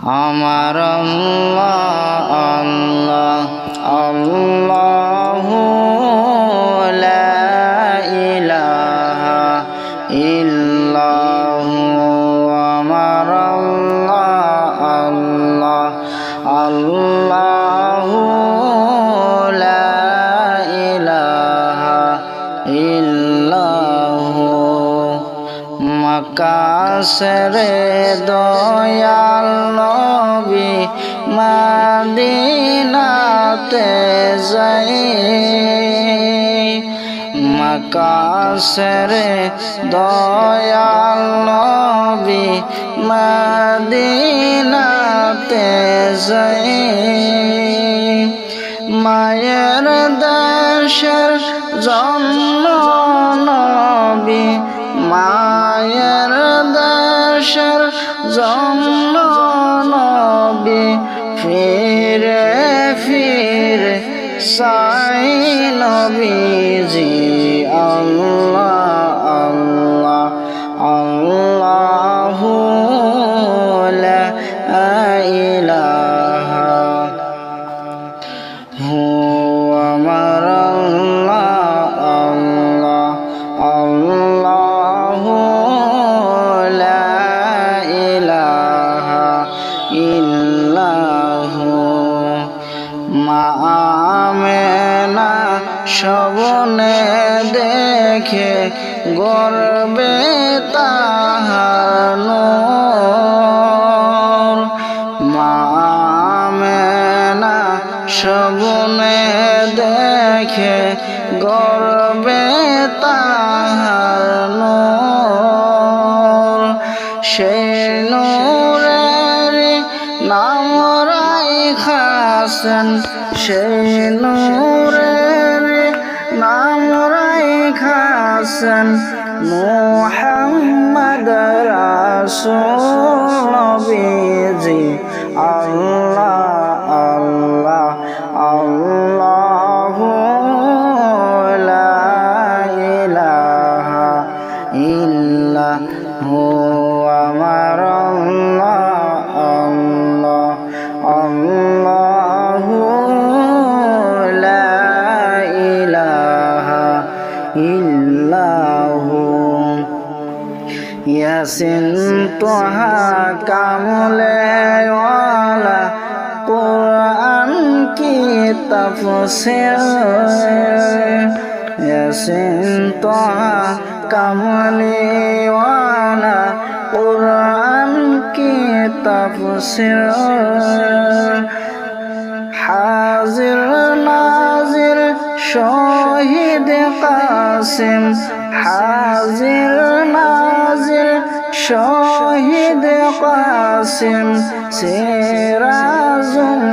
আমার আল্লাহ আল্লাহ আল্লাহু লা ইলাহা ইল্লাহু আমার আল্লাহ আল্লাহ আল্লাহু লা ইলাহা ইল্লাহু মাকাসরে দয়াল নবী মদিনাতে যাই মাকাসরে দয়াল নবী মদিনাতে যাই মায়ের দেশের জন্ম নবী মায়ের দেশের জন্ম নবী ফিরে ফিরে সাই নবীজি আল্লাহ আল্লাহ আল্লাহু লা ইলাহা হু আমার আল্লাহ আল্লাহ আল্লাহু লা ইলাহা ইল্লাহু মা আমেনা শবনে দেখে গর্বে তাহার নূর মা আমেনা শবনে দেখে গর্বে তাহার নূর সেই নূরের নাম রাইখাছেন সেই নূরের নাম রাইখাছেন মুহাম্মদ রাসূল নবীজি আল্লাহ আল্লাহ আল্লাহু লা ইলাহা ইল্লাহু আমার আল্লাহ আল্লাহ আল্লাহু লা ইলাহা ইল্লাহু ইয়াসিন তোহা কামলে ওয়ালা কুরআন কি তাফসীর ইয়াসিন তোহা কামলে ওয়ালা কুরআন কি তাফসীর হাজির নাজির শহীদ কাসিম হাজির নাজির শহীদ কাসিম সিরাজুল